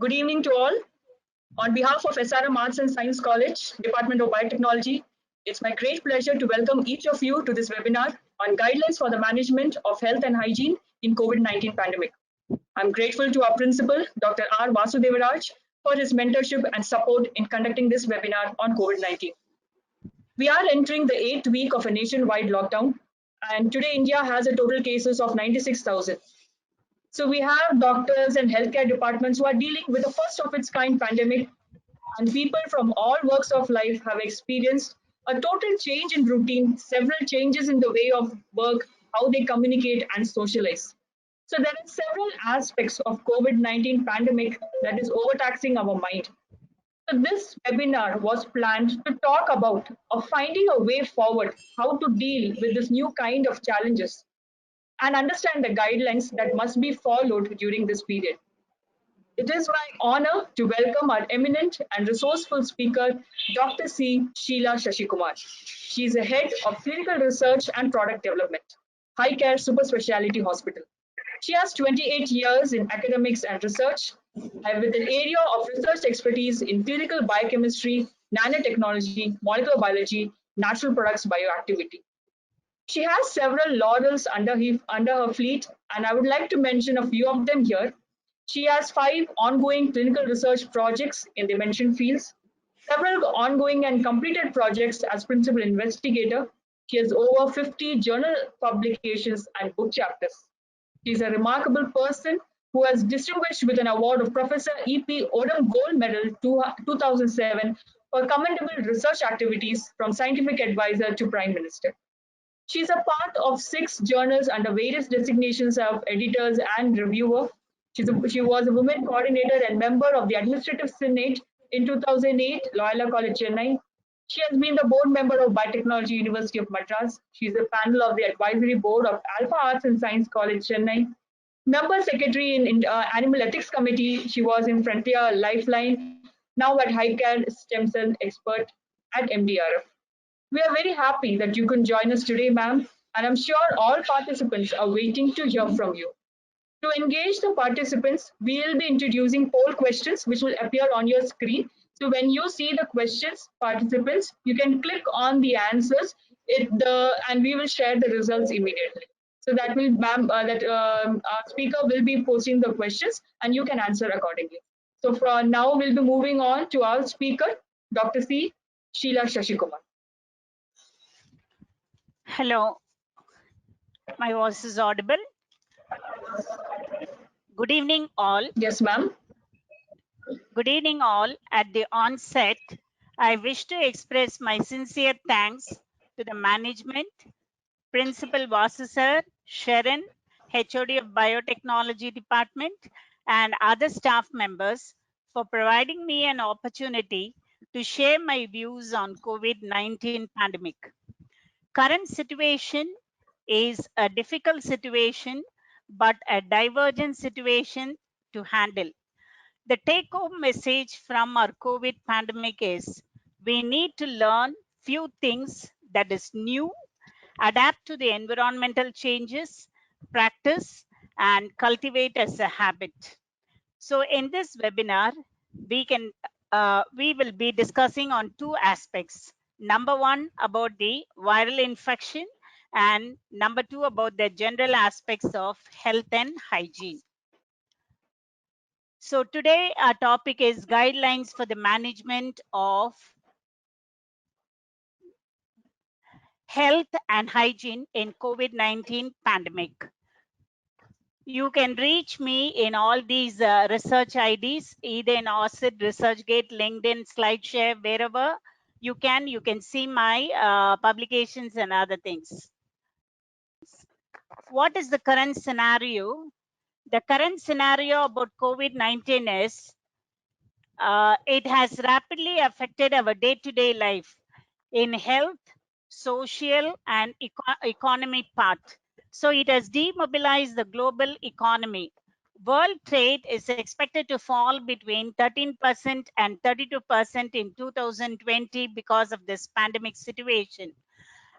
Good evening to all. On behalf of SRM Arts and Science College, Department of Biotechnology, it's my great pleasure to welcome each of you to this webinar on guidelines for the management of health and hygiene in COVID-19 pandemic. I'm grateful to our principal, Dr. R. Vasudevaraj, for his mentorship and support in conducting this webinar on COVID-19. We are entering the 8th week of a nationwide lockdown, and today India has a total cases of 96,000. So we have doctors and healthcare departments who are dealing with the first of its kind pandemic, and people from all walks of life have experienced a total change in routine, several changes in the way of work, how they communicate and socialize. So there are several aspects of COVID-19 pandemic that is overtaxing our mind. So this webinar was planned to talk about finding a way forward, how to deal with this new kind of challenges and understand the guidelines that must be followed during this period. It is my honor to welcome our eminent and resourceful speaker, Dr. C. Sheila Shashikumar. She is the head of clinical research and product development, High Care Super Speciality Hospital. She has 28 years in academics and research, with an area of research expertise in clinical biochemistry, nanotechnology, molecular biology, natural products bioactivity. She has several laurels under her fleet, and I would like to mention a few of them here. She has 5 ongoing clinical research projects in the mentioned fields, several ongoing and completed projects as principal investigator. She has over 50 journal publications and book chapters. She is a remarkable person who has distinguished with an award of Professor E.P. Odum Gold Medal 2007 for commendable research activities from scientific advisor to Prime Minister. She is a part of 6 journals under various designations of editors and reviewer. She was a women coordinator and member of the Administrative Senate in 2008, Loyola College, Chennai. She has been the board member of Biotechnology University of Madras. She is a panel of the advisory board of Alpha Arts and Science College, Chennai. Member secretary in Animal Ethics Committee. She was in Frontier Lifeline, now at High Care Stem Cell Expert at MDRF. We are very happy that you can join us today, ma'am, and I'm sure all participants are waiting to hear from you. To engage the participants, we will be introducing poll questions which will appear on your screen. So when you see the questions, participants, you can click on the answers and we will share the results immediately. So that will, ma'am, our speaker will be posting the questions and you can answer accordingly. So for now, we'll be moving on to our speaker, Dr. C. Sheila Shashikumar. Hello, my voice is audible. Good evening, all. Yes, ma'am. Good evening, all. At the onset, I wish to express my sincere thanks to the management, Principal Vasu sir, Sharon, HOD of Biotechnology Department, and other staff members for providing me an opportunity to share my views on COVID-19 pandemic. Current situation is a difficult situation, but a divergent situation to handle. The take-home message from our COVID pandemic is we need to learn few things that is new, adapt to the environmental changes, practice, and cultivate as a habit. So in this webinar, we will be discussing on 2 aspects. Number 1 about the viral infection and number 2 about the general aspects of health and hygiene. So today our topic is guidelines for the management of health and hygiene in COVID-19 pandemic. You can reach me in all these research IDs, either in ORCID, ResearchGate, LinkedIn, SlideShare, wherever you can see my publications and other things. What is the current scenario? The current scenario about COVID-19 is it has rapidly affected our day-to-day life in health, social, and economic part. So it has demobilized the global economy. World trade is expected to fall between 13% and 32% in 2020 because of this pandemic situation.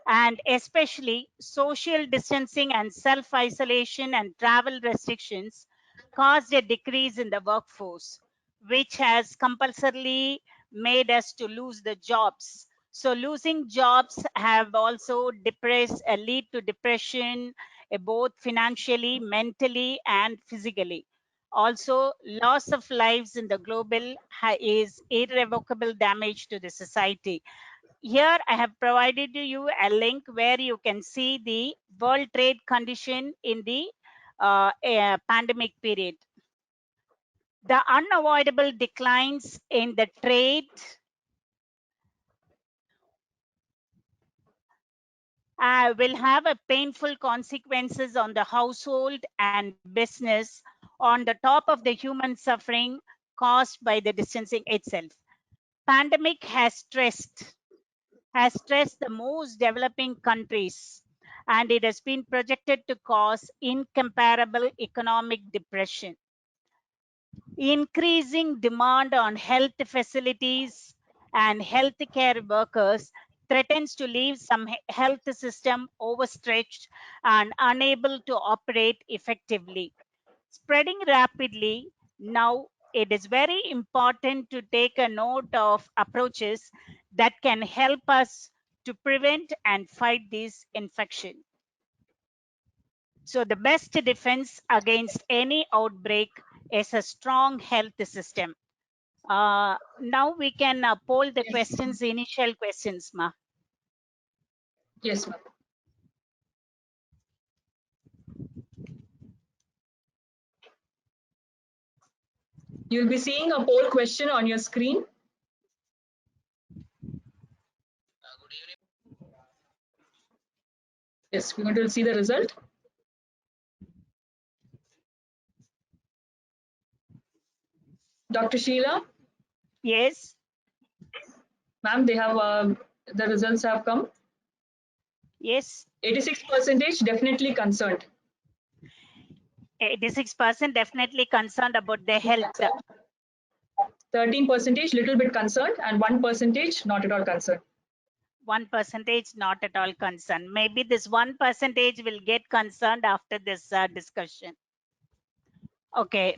And especially social distancing and self-isolation and travel restrictions caused a decrease in the workforce. which has compulsorily made us to lose the jobs. So losing jobs have also lead to depression, both financially, mentally, and physically. Also, loss of lives in the global is irrevocable damage to the society. Here I have provided you a link where you can see the world trade condition in the pandemic period. The unavoidable declines in the trade will have a painful consequences on the household and business on the top of the human suffering caused by the distancing itself. Pandemic has stressed the most developing countries, and it has been projected to cause incomparable economic depression. Increasing demand on health facilities and healthcare workers threatens to leave some health system overstretched and unable to operate effectively. Spreading rapidly, now it is very important to take a note of approaches that can help us to prevent and fight this infection. So the best defense against any outbreak is a strong health system. Now we can poll the Yes. questions, initial questions, Ma. Yes, ma'am. You'll be seeing a poll question on your screen. Yes, we're going to see the result. Dr. Sheila, Yes, ma'am, they have the results have come. yes. 86% definitely concerned. 86% definitely concerned about their health. 13% little bit concerned, and 1% not at all concerned. 1% not at all concerned. Maybe this 1% will get concerned after this discussion. Okay.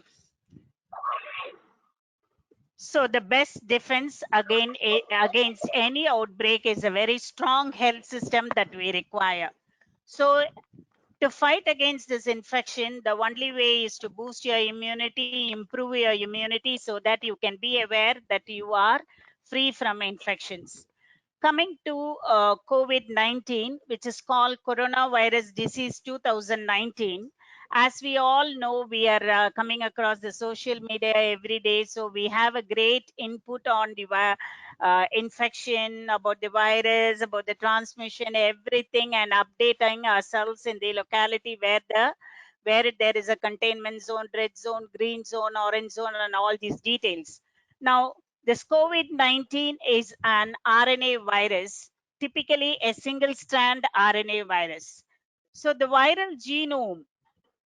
So the best defense against any outbreak is a very strong health system that we require. So to fight against this infection, the only way is to boost your immunity, improve your immunity so that you can be aware that you are free from infections. Coming to COVID-19, which is called coronavirus disease 2019. As we all know, we are coming across the social media every day. So we have a great input on the infection, about the virus, about the transmission, everything, and updating ourselves in the locality where there is a containment zone, red zone, green zone, orange zone, and all these details. Now, this COVID-19 is an RNA virus, typically a single strand RNA virus. So the viral genome,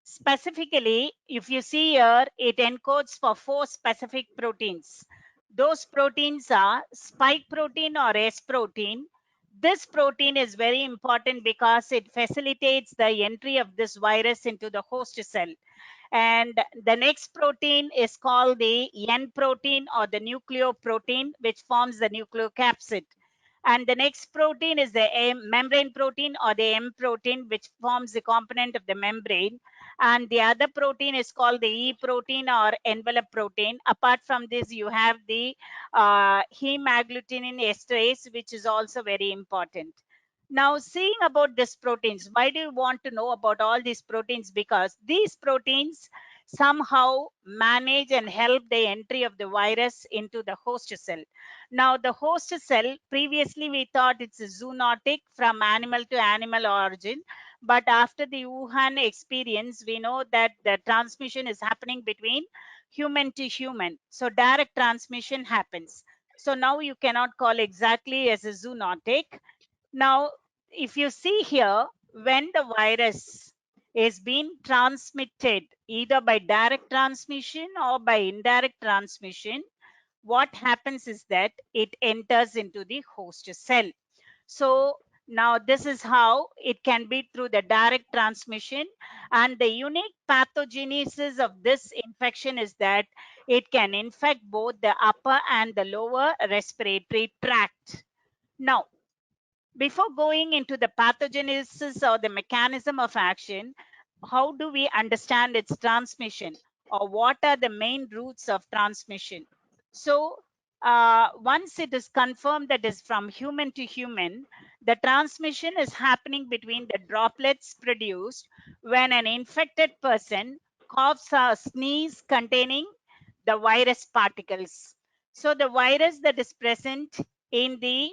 specifically, if you see here, it encodes for 4 specific proteins. Those proteins are spike protein or S protein. This protein is very important because it facilitates the entry of this virus into the host cell. And the next protein is called the N protein or the nucleoprotein, which forms the nucleocapsid. And the next protein is the membrane protein or the M protein, which forms the component of the membrane. And the other protein is called the E protein or envelope protein. Apart from this, you have the hemagglutinin esterase, which is also very important. Now, seeing about these proteins, why do you want to know about all these proteins? Because these proteins somehow manage and help the entry of the virus into the host cell. Now, the host cell, previously we thought it's a zoonotic from animal to animal origin. But after the Wuhan experience, we know that the transmission is happening between human to human. So direct transmission happens. So now you cannot call exactly as a zoonotic. Now, if you see here, when the virus is being transmitted either by direct transmission or by indirect transmission, what happens is that it enters into the host cell. So now this is how it can be through the direct transmission. And the unique pathogenesis of this infection is that It can infect both the upper and the lower respiratory tract. Now, before going into the pathogenesis or the mechanism of action, how do we understand its transmission, or what are the main routes of transmission? So, once it is confirmed that is from human to human, the transmission is happening between the droplets produced when an infected person coughs or sneezes containing the virus particles. So, the virus that is present in the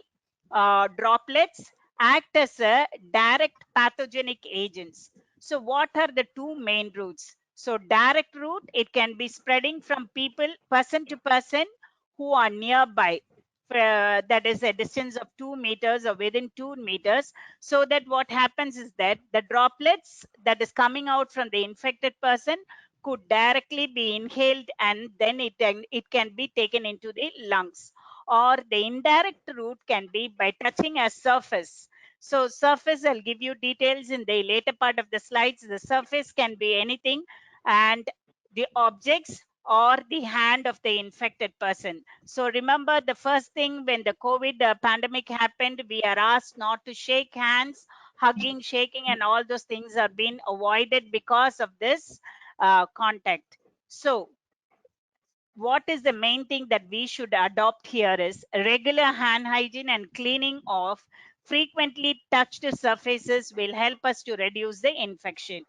droplets act as a direct pathogenic agents. So what are the two main routes? So direct route, it can be spreading from people, person to person who are nearby. That is a distance of 2 meters or within 2 meters. So that what happens is that the droplets that is coming out from the infected person could directly be inhaled, and then it can be taken into the lungs. Or the indirect route can be by touching a surface. So surface, I'll give you details in the later part of the slides. The surface can be anything, and the objects or the hand of the infected person. So remember, the first thing when the COVID pandemic happened, we are asked not to shake hands. Hugging, shaking, and all those things are being avoided because of this contact. So what is the main thing that we should adopt here is regular hand hygiene and cleaning of frequently touched surfaces will help us to reduce the infection.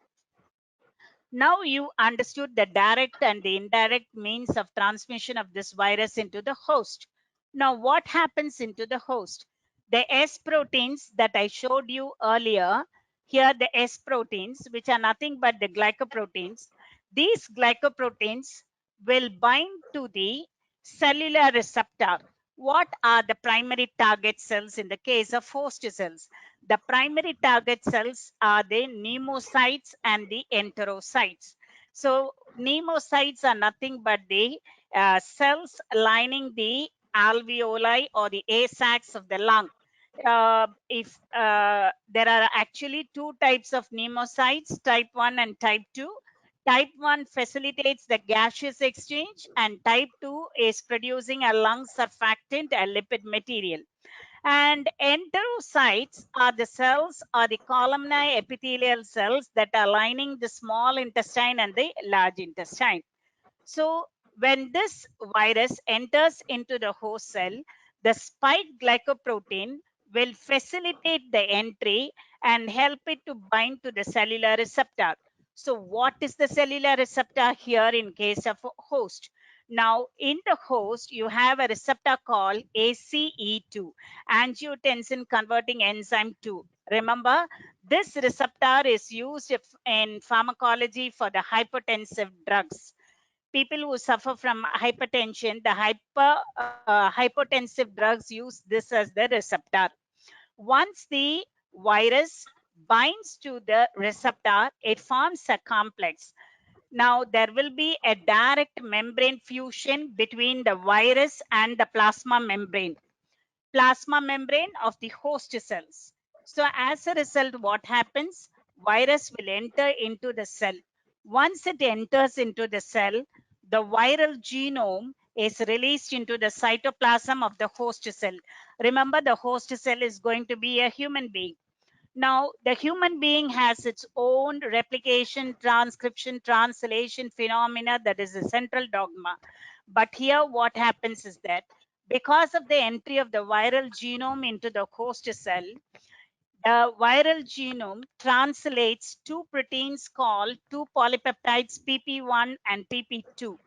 Now you understood the direct and the indirect means of transmission of this virus into the host. Now what happens into the host? The S proteins that I showed you earlier, here the S proteins, which are nothing but the glycoproteins, these glycoproteins will bind to the cellular receptor. What are the primary target cells in the case of host cells? The primary target cells are the pneumocytes and the enterocytes. So pneumocytes are nothing but the cells lining the alveoli or the air sacs of the lung. If there are actually two types of pneumocytes, type 1 and type 2. Type 1 facilitates the gaseous exchange, and type 2 is producing a lung surfactant, a lipid material. And enterocytes are the cells or the columnar epithelial cells that are lining the small intestine and the large intestine. So when this virus enters into the host cell, the spike glycoprotein will facilitate the entry and help it to bind to the cellular receptor. So what is the cellular receptor here in case of a host? Now in the host, you have a receptor called ACE2, angiotensin converting enzyme 2. Remember, this receptor is used in pharmacology for the hypertensive drugs. People who suffer from hypertension, the hypotensive drugs use this as the receptor. Once the virus binds to the receptor, it forms a complex. Now there will be a direct membrane fusion between the virus and the plasma membrane of the host cells. So as a result, what happens? Virus will enter into the cell. Once it enters into the cell, the viral genome is released into the cytoplasm of the host cell. Remember, the host cell is going to be a human being. Now, the human being has its own replication, transcription, translation phenomena that is a central dogma. But here, what happens is that because of the entry of the viral genome into the host cell, the viral genome translates two proteins called two polypeptides PP1 and PP2.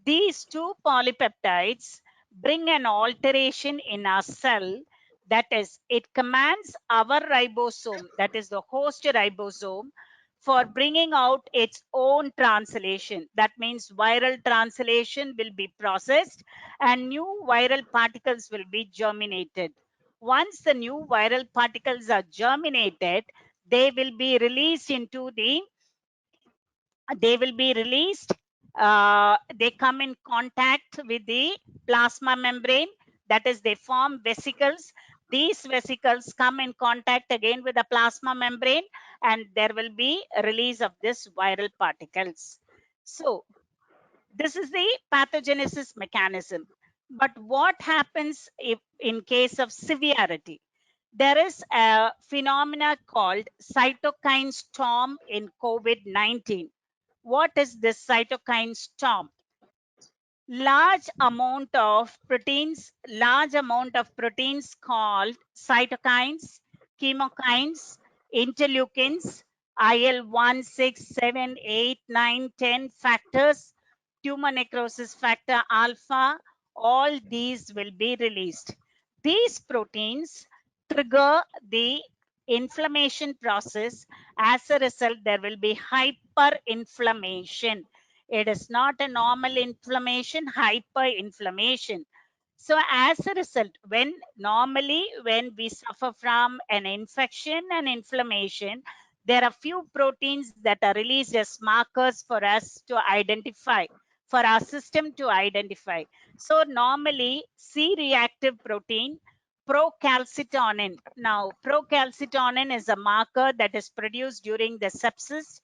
These two polypeptides bring an alteration in our cell, that is, it commands our ribosome, that is the host ribosome, for bringing out its own translation. That means viral translation will be processed and new viral particles will be germinated. Once the new viral particles are germinated, they will be released into the they will be released. They come in contact with the plasma membrane, that is, they form vesicles. These vesicles come in contact again with the plasma membrane, and there will be a release of this viral particles. So This is the pathogenesis mechanism. But what happens if in case of severity? There is a phenomena called cytokine storm in COVID-19. What is this cytokine storm? Large amount of proteins called cytokines, chemokines, interleukins, IL-1, 6, 7, 8, 9, 10 factors, tumor necrosis factor alpha, all these will be released. These proteins trigger the inflammation process. As a result, there will be hyperinflammation. It is not a normal inflammation, hyperinflammation. So as a result, when we suffer from an infection and inflammation, there are few proteins that are released as markers for us to identify, for our system to identify. So normally C-reactive protein, procalcitonin. Now, procalcitonin is a marker that is produced during the sepsis.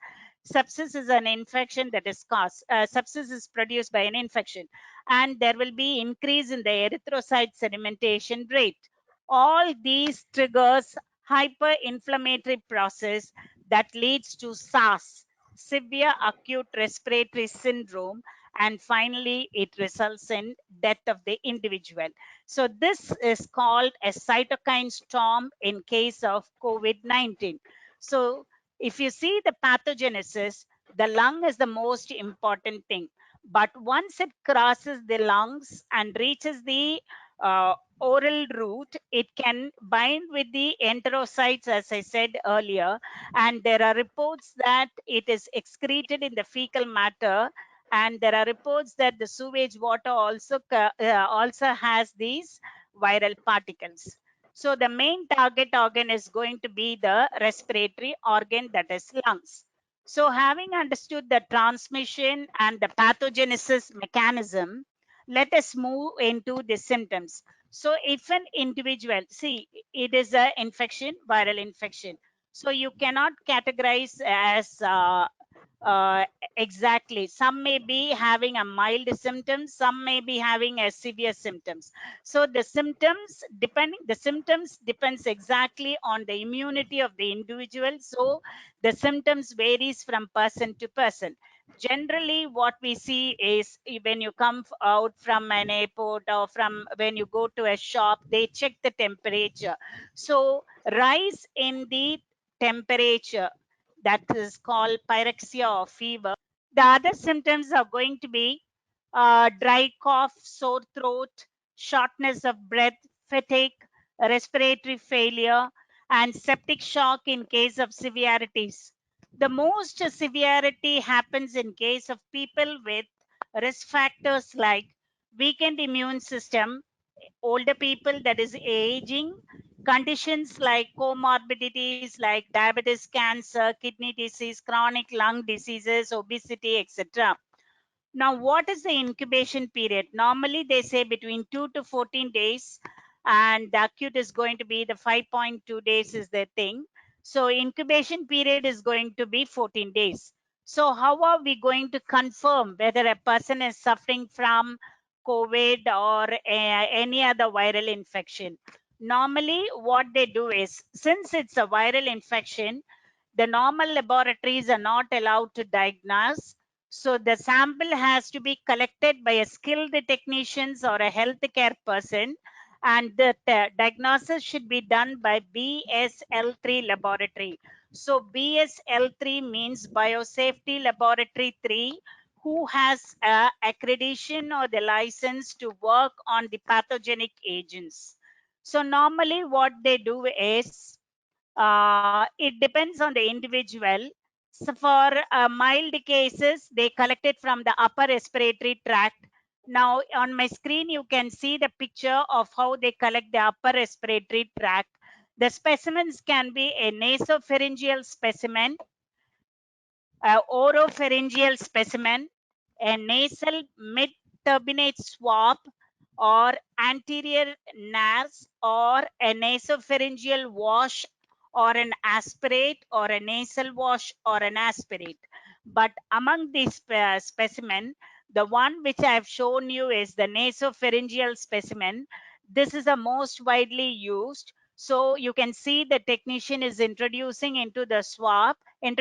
Sepsis is an infection that is caused. Sepsis is produced by an infection, and there will be increase in the erythrocyte sedimentation rate. All these triggers hyperinflammatory process that leads to SARS, severe acute respiratory syndrome, and finally it results in death of the individual. So this is called a cytokine storm in case of COVID-19. So if you see the pathogenesis, the lung is the most important thing. But once it crosses the lungs and reaches the oral route, it can bind with the enterocytes, as I said earlier. And there are reports that it is excreted in the fecal matter. And there are reports that the sewage water also has these viral particles. So the main target organ is going to be the respiratory organ, that is lungs. So having understood the transmission and the pathogenesis mechanism, let us move into the symptoms. So if an individual, see, it is an infection, viral infection. So you cannot categorize as uh, exactly. Some may be having a mild symptom, some may be having a severe symptoms. So the symptoms depends exactly on the immunity of the individual. So the symptoms varies from person to person. Generally what we see is when you come out from an airport or from when you go to a shop, they check the temperature. So rise in the temperature, that is called pyrexia or fever. The other symptoms are going to be dry cough, sore throat, shortness of breath, fatigue, respiratory failure, and septic shock in case of severities. The most severity happens in case of people with risk factors like weakened immune system, older people, that is aging, conditions like comorbidities like diabetes, cancer, kidney disease, chronic lung diseases, obesity, etc. Now, what is the incubation period? Normally, they say between 2 to 14 days, and the acute is going to be the 5.2 days is the thing. So, incubation period is going to be 14 days. So, how are we going to confirm whether a person is suffering from COVID or any other viral infection? Normally, what they do is, since it's a viral infection, the normal laboratories are not allowed to diagnose. So the sample has to be collected by a skilled technicians or a healthcare person, and the diagnosis should be done by BSL3 laboratory. So BSL3 means Biosafety Laboratory 3, who has accreditation or the license to work on the pathogenic agents. So normally what they do is it depends on the individual. So for mild cases, they collect it from the upper respiratory tract. Now on my screen, you can see the picture of how they collect the upper respiratory tract. The specimens can be a nasopharyngeal specimen, oropharyngeal specimen, a nasal mid-turbinate swab, or anterior nares, or a nasopharyngeal wash, or an aspirate, or a nasal wash, or an aspirate. But among these specimen, The one which I have shown you is the nasopharyngeal specimen. This is the most widely used. So you can see the technician is introducing the swab, and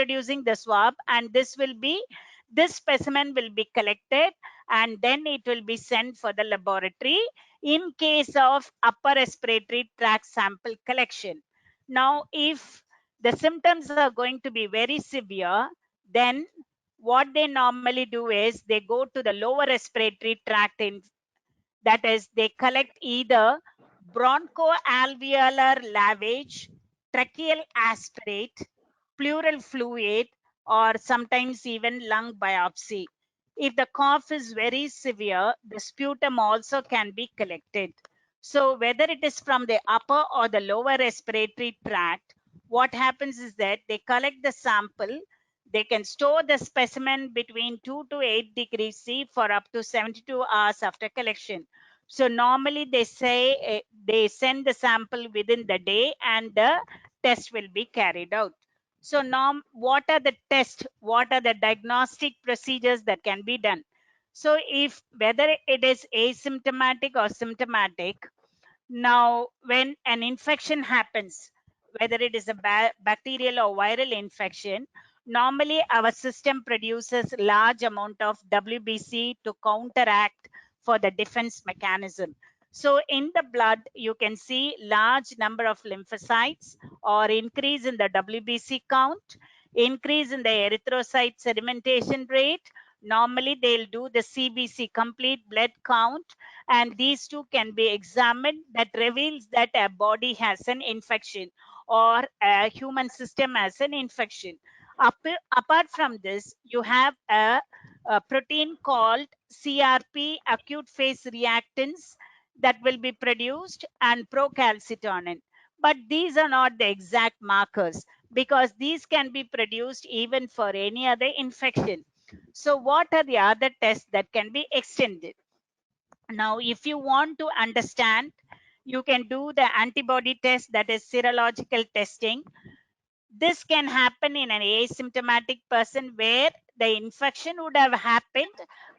this specimen will be collected, and then it will be sent for the laboratory in case of upper respiratory tract sample collection. Now, if the symptoms are going to be very severe, then what they normally do is they go to the lower respiratory tract, that is, they collect either bronchoalveolar lavage, tracheal aspirate, pleural fluid, or sometimes even lung biopsy. If the cough is very severe, the sputum also can be collected. So whether it is from the upper or the lower respiratory tract, what happens is that they collect the sample. They can store the specimen between 2 to 8 degrees C for up to 72 hours after collection. So normally they say they send the sample within the day and the test will be carried out. So what are the tests? What are the diagnostic procedures that can be done? So if whether it is asymptomatic or symptomatic, now, when an infection happens, whether it is a bacterial or viral infection, normally our system produces large amount of WBC to counteract for the defense mechanism. So in the blood, you can see large number of lymphocytes or increase in the WBC count, increase in the erythrocyte sedimentation rate. Normally, they'll do the CBC, complete blood count, and these two can be examined. That reveals that a body has an infection or a human system has an infection. Apart from this, you have a protein called CRP, acute phase reactants, that will be produced, and procalcitonin. But these are not the exact markers because these can be produced even for any other infection. So what are the other tests that can be extended? Now, if you want to understand, you can do the antibody test, that is serological testing. This can happen in an asymptomatic person where the infection would have happened,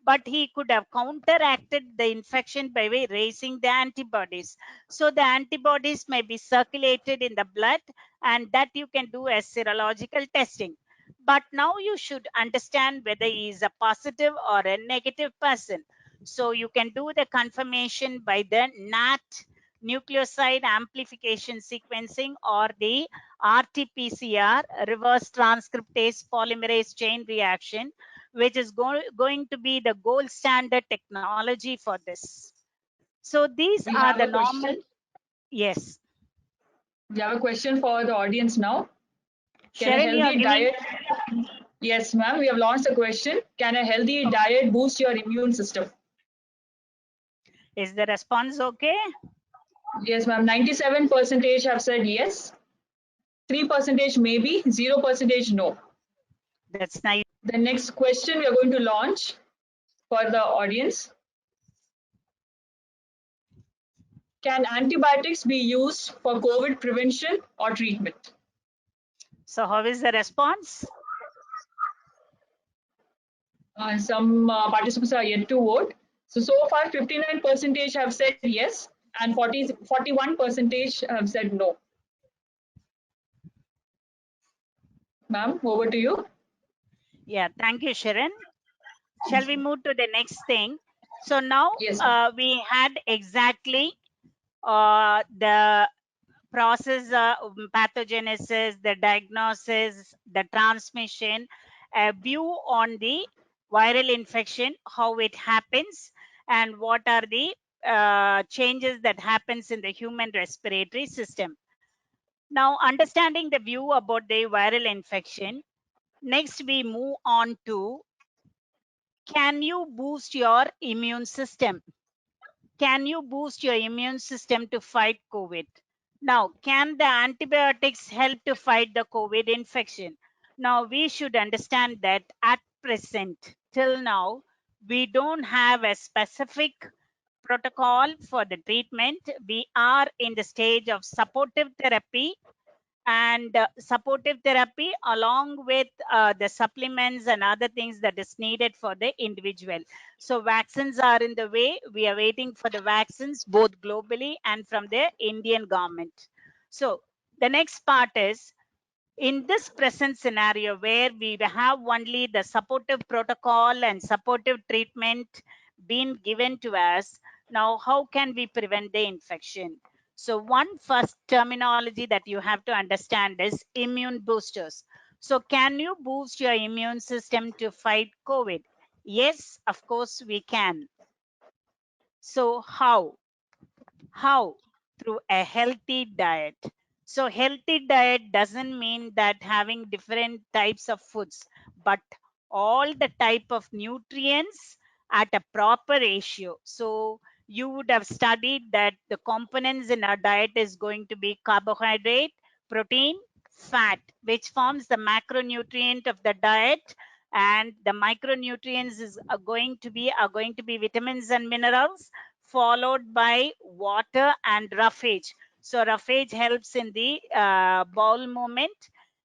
but he could have counteracted the infection by raising the antibodies. So the antibodies may be circulated in the blood, and that you can do as serological testing. But now you should understand whether he is a positive or a negative person. So you can do the confirmation by the NAT, nucleoside amplification sequencing, or the RT-PCR, reverse transcriptase polymerase chain reaction, which is going to be the gold standard technology for this. So these We are have the a normal. question. Yes. We have a question for the audience now. Can a Sharon, you are healthy giving. diet? Yes, ma'am. We have launched a question. Can a healthy diet boost your immune system? Is the response okay? Yes, ma'am. 97% have said yes. 3% maybe. 0% no. That's nice. The next question we are going to launch for the audience. Can antibiotics be used for COVID prevention or treatment? So how is the response? Some participants are yet to vote. So far 59% have said yes and 41% have said no. Ma'am, over to you. Yeah, thank you, Sharon. Shall we move to the next thing? So now Yes. we had exactly the process, pathogenesis, the diagnosis, the transmission, a view on the viral infection, how it happens, and what are the changes that happens in the human respiratory system. Now, understanding the view about the viral infection, next we move on to, can you boost your immune system? Can you boost your immune system to fight COVID? Now, can the antibiotics help to fight the COVID infection? Now, we should understand that at present, till now, we don't have a specific protocol for the treatment. We are in the stage of supportive therapy and supportive therapy along with the supplements and other things that is needed for the individual. So vaccines are in the way. We are waiting for the vaccines both globally and from the Indian government. So the next part is, in this present scenario where we have only the supportive protocol and supportive treatment being given to us, now how can we prevent the infection? So one first terminology that you have to understand is immune boosters. So can you boost your immune system to fight COVID? Yes, of course we can. So how? Through a healthy diet. So healthy diet doesn't mean that having different types of foods, but all the type of nutrients at a proper ratio. So you would have studied that the components in our diet is going to be carbohydrate, protein, fat, which forms the macronutrient of the diet, and the micronutrients are going to be vitamins and minerals, followed by water and roughage. So roughage helps in the bowel movement.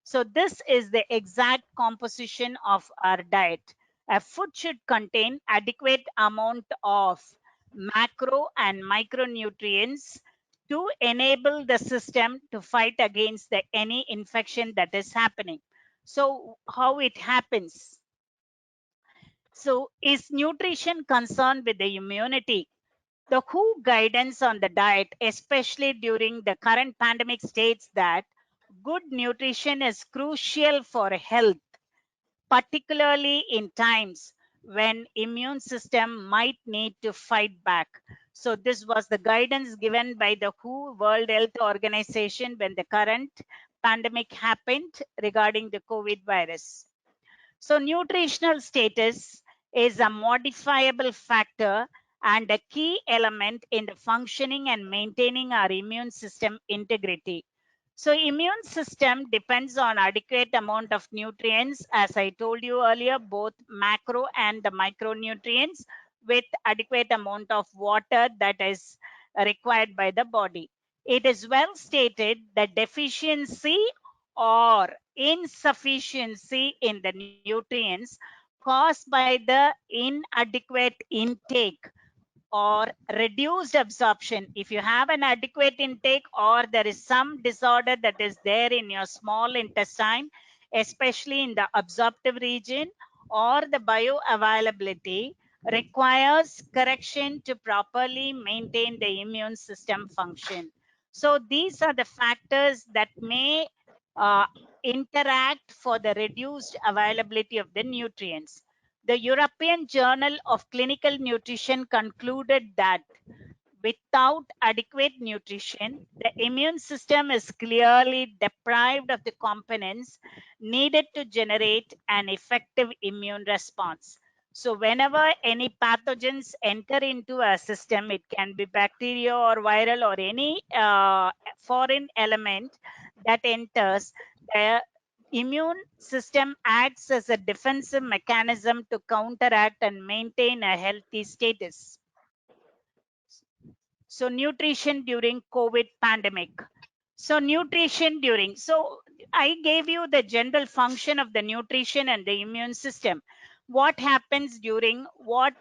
So this is the exact composition of our diet. A food should contain adequate amount of macro and micronutrients to enable the system to fight against any infection that is happening. So how it happens? So is nutrition concerned with the immunity? The WHO guidance on the diet, especially during the current pandemic, states that good nutrition is crucial for health, particularly in times when immune system might need to fight back. So this was the guidance given by the WHO, World Health Organization, when the current pandemic happened regarding the COVID virus. So nutritional status is a modifiable factor and a key element in the functioning and maintaining our immune system integrity. So immune system depends on adequate amount of nutrients, as I told you earlier, both macro and the micronutrients, with adequate amount of water that is required by the body. It is well stated that deficiency or insufficiency in the nutrients caused by the inadequate intake or reduced absorption. If you have an adequate intake, or there is some disorder that is there in your small intestine, especially in the absorptive region, or the bioavailability requires correction to properly maintain the immune system function. So these are the factors that may uh, interact for the reduced availability of the nutrients. The European Journal of Clinical Nutrition concluded that without adequate nutrition, the immune system is clearly deprived of the components needed to generate an effective immune response. So, whenever any pathogens enter into a system, it can be bacteria or viral or any foreign element that enters, the immune system acts as a defensive mechanism to counteract and maintain a healthy status. So nutrition during COVID pandemic. So nutrition during, so I gave you the general function of the nutrition and the immune system. What happens during, what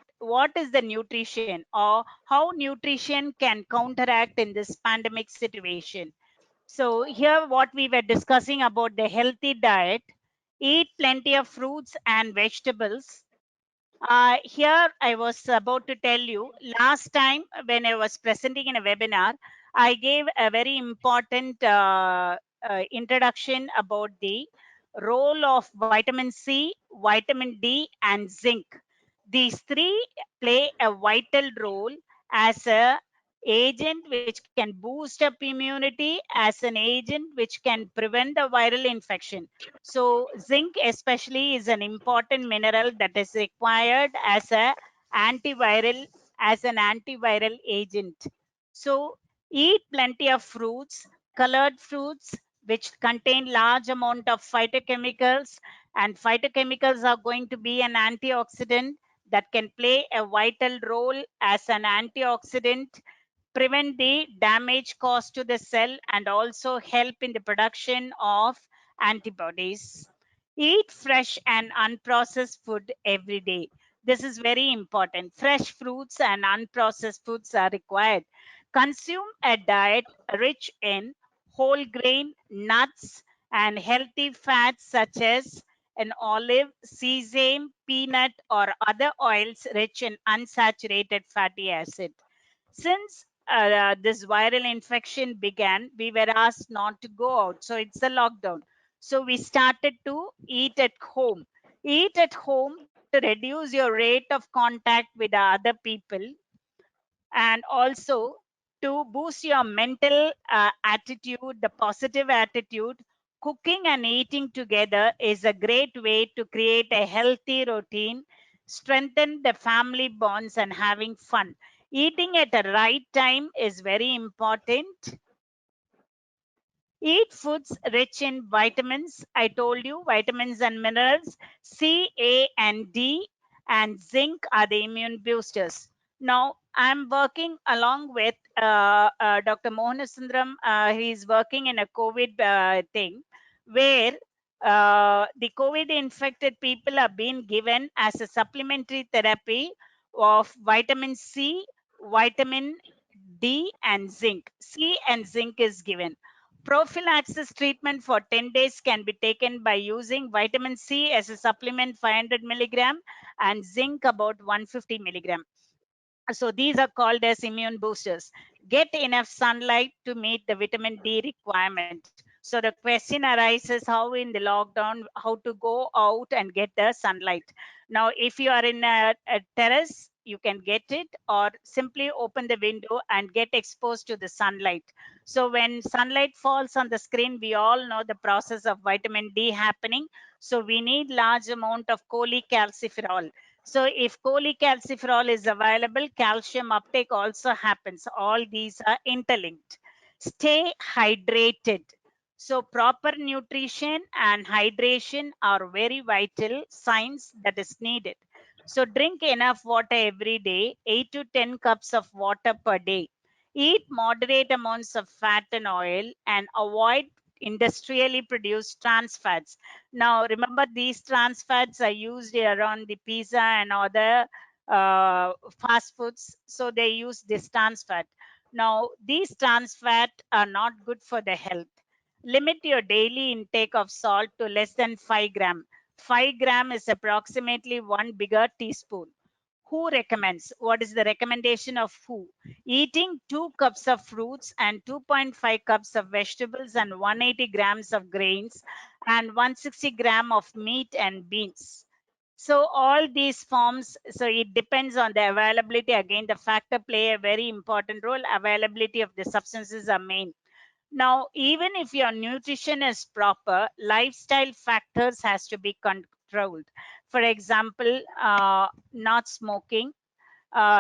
is the nutrition, or how nutrition can counteract in this pandemic situation? So here what we were discussing about the healthy diet: eat plenty of fruits and vegetables. Here I was about to tell you, last time when I was presenting in a webinar, I gave a very important introduction about the role of vitamin C, vitamin D, and zinc. These three play a vital role as a agent which can boost up immunity, as an agent which can prevent the viral infection. So zinc especially is an important mineral that is required as an antiviral agent. So eat plenty of fruits, colored fruits which contain large amount of phytochemicals, and phytochemicals are going to be an antioxidant that can play a vital role as an antioxidant prevent the damage caused to the cell, and also help in the production of antibodies. Eat fresh and unprocessed food every day. This is very important. Fresh fruits and unprocessed foods are required. Consume a diet rich in whole grain, nuts, and healthy fats such as an olive, sesame, peanut, or other oils rich in unsaturated fatty acid. Since this viral infection began, we were asked not to go out. So it's a lockdown. So we started to eat at home. Eat at home to reduce your rate of contact with the other people, and also to boost your mental attitude, the positive attitude. Cooking and eating together is a great way to create a healthy routine, strengthen the family bonds, and having fun. Eating at the right time is very important. Eat foods rich in vitamins. I told you, vitamins and minerals. C, A, and D, and zinc are the immune boosters. Now, I'm working along with Dr. Mohanasundram. He's working in a COVID thing where the COVID infected people are being given as a supplementary therapy of vitamin C, vitamin D, and zinc. C and zinc is given. Prophylaxis treatment for 10 days can be taken by using vitamin C as a supplement 500 milligram and zinc about 150 milligram. So these are called as immune boosters. Get enough sunlight to meet the vitamin D requirement. So the question arises, how in the lockdown, how to go out and get the sunlight. Now, if you are in a terrace, you can get it, or simply open the window and get exposed to the sunlight. So when sunlight falls on the screen, we all know the process of vitamin D happening. So we need large amount of cholecalciferol. So if cholecalciferol is available, calcium uptake also happens. All these are interlinked. Stay hydrated. So proper nutrition and hydration are very vital signs that is needed. So drink enough water every day, 8 to 10 cups of water per day. Eat moderate amounts of fat and oil, and avoid industrially produced trans fats. Now, remember, these trans fats are used around the pizza and other fast foods. So they use this trans fat. Now, these trans fat are not good for the health. Limit your daily intake of salt to less than 5 gram. 5 gram is approximately one bigger teaspoon. Who recommends? What is the recommendation of who? Eating 2 cups of fruits and 2.5 cups of vegetables and 180 grams of grains and 160 gram of meat and beans. So all these forms, so it depends on the availability. Again, the factor play a very important role. Availability of the substances are main. Now, even if your nutrition is proper, lifestyle factors has to be controlled. For example, not smoking,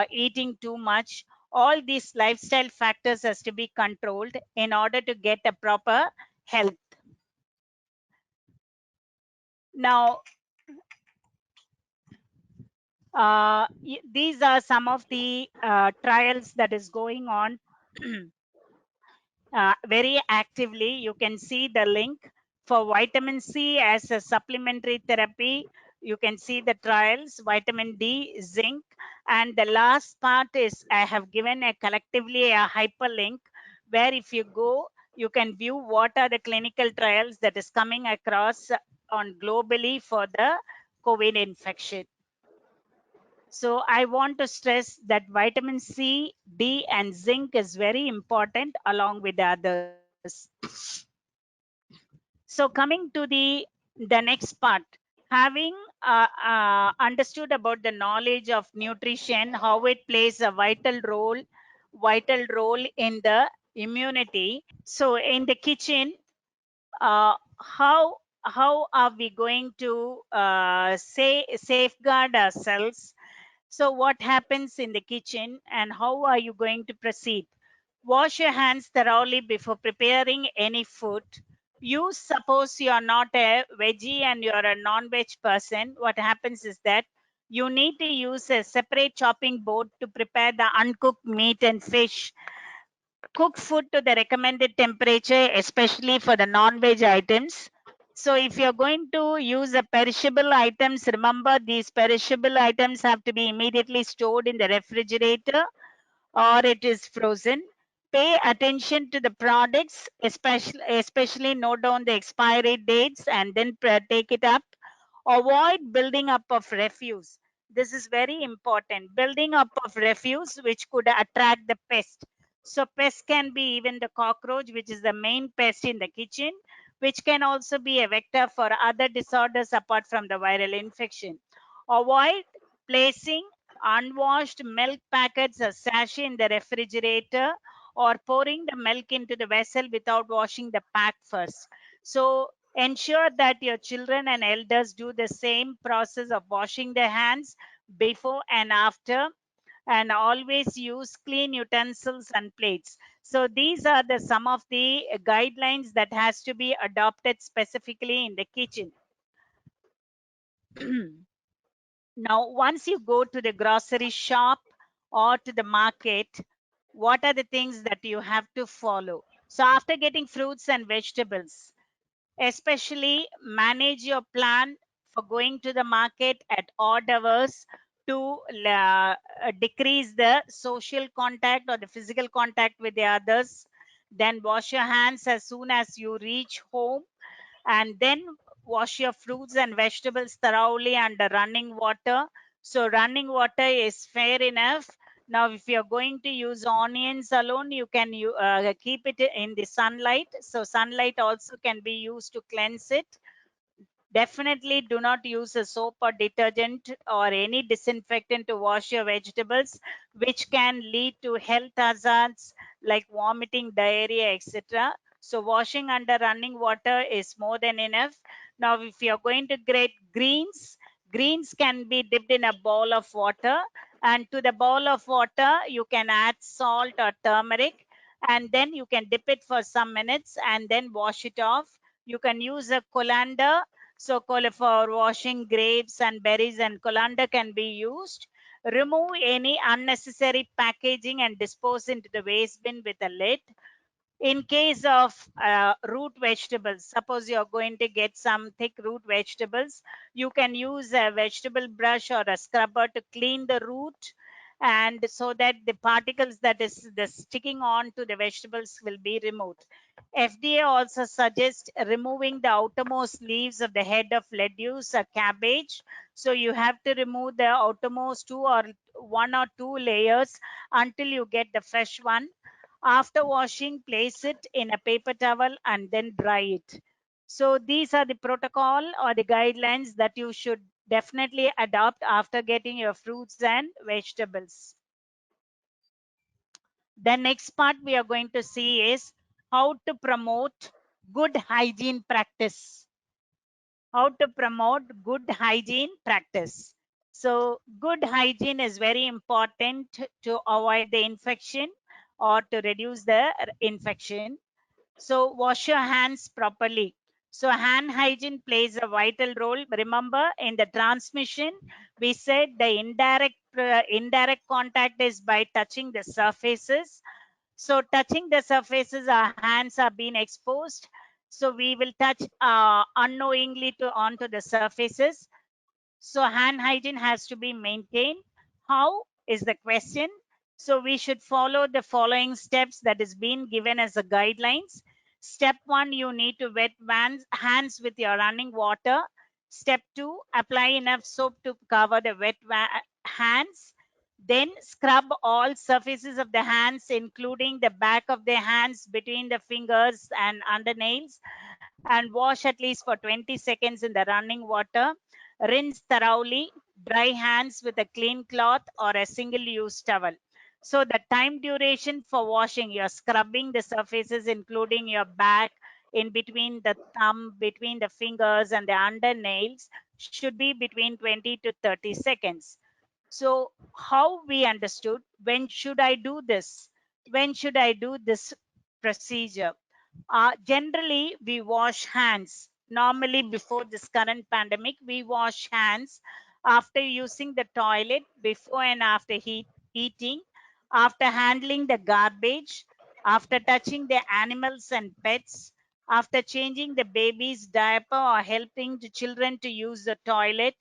eating too much, all these lifestyle factors has to be controlled in order to get a proper health. Now, these are some of the trials that is going on very actively. You can see the link for vitamin C as a supplementary therapy. You can see the trials, vitamin D, zinc, and the last part is I have given a collectively a hyperlink where if you go, you can view what are the clinical trials that is coming across on globally for the COVID infection. So I want to stress that vitamin C, D, and zinc is very important along with the others. So coming to the next part, having understood about the knowledge of nutrition, how it plays a vital role in the immunity. So in the kitchen, how are we going to say safeguard ourselves? So what happens in the kitchen and how are you going to proceed? Wash your hands thoroughly before preparing any food. You suppose you are not a veggie and you are a non-veg person. What happens is that you need to use a separate chopping board to prepare the uncooked meat and fish. cook food to the recommended temperature, especially for the non-veg items. So if you're going to use a perishable items, remember these perishable items have to be immediately stored in the refrigerator or it is frozen. Pay attention to the products, especially note down the expiry dates and then take it up. Avoid building up of refuse. This is very important. Building up of refuse, which could attract the pest. So pest can be even the cockroach, which is the main pest in the kitchen, which can also be a vector for other disorders apart from the viral infection. Avoid placing unwashed milk packets or sachet in the refrigerator or pouring the milk into the vessel without washing the pack first. So ensure that your children and elders do the same process of washing their hands before and after, and always use clean utensils and plates. So these are the some of the guidelines that has to be adopted specifically in the kitchen. Now, once you go to the grocery shop or to the market, what are the things that you have to follow? So after getting fruits and vegetables, especially manage your plan for going to the market at odd hours to decrease the social contact or the physical contact with the others. Then wash your hands as soon as you reach home, and then wash your fruits and vegetables thoroughly under running water. So running water is fair enough. Now if you're going to use onions alone, you can keep it in the sunlight, so sunlight also can be used to cleanse it. Definitely do not use a soap or detergent or any disinfectant to wash your vegetables, which can lead to health hazards like vomiting, diarrhea, etc. So washing under running water is more than enough. Now, if you're going to grate greens, greens can be dipped in a bowl of water, and to the bowl of water, you can add salt or turmeric, and then you can dip it for some minutes and then wash it off. You can use a colander, so for washing grapes and berries, and colander can be used. Remove any unnecessary packaging and dispose into the waste bin with a lid. In case of root vegetables, suppose you're going to get some thick root vegetables, you can use a vegetable brush or a scrubber to clean the root, and so that the particles that is the sticking on to the vegetables will be removed. FDA also suggests removing the outermost leaves of the head of lettuce or cabbage. So you have to remove the outermost one or two layers until you get the fresh one. After washing, place it in a paper towel and then dry it. So these are the protocol or the guidelines that you should definitely adopt after getting your fruits and vegetables. The next part we are going to see is how to promote good hygiene practice. How to promote good hygiene practice. So good hygiene is very important to avoid the infection or to reduce the infection. So wash your hands properly. So hand hygiene plays a vital role. Remember, in the transmission, we said the indirect contact is by touching the surfaces. So touching the surfaces, our hands are being exposed. So we will touch unknowingly onto the surfaces. So hand hygiene has to be maintained. How is the question? So we should follow the following steps that is being given as the guidelines. Step 1, you need to wet hands with your running water. Step 2, apply enough soap to cover the wet hands. Then scrub all surfaces of the hands, including the back of the hands, between the fingers and under nails, and wash at least for 20 seconds in the running water. Rinse thoroughly. Dry hands with a clean cloth or a single use towel. So the time duration for washing, you're scrubbing the surfaces, including your back, in between the thumb, between the fingers and the under nails, should be between 20 to 30 seconds. So how we understood, when should I do this? When should I do this procedure? Generally, we wash hands. Normally, before this current pandemic, we wash hands after using the toilet, before and after eating, after handling the garbage, after touching the animals and pets, after changing the baby's diaper or helping the children to use the toilet.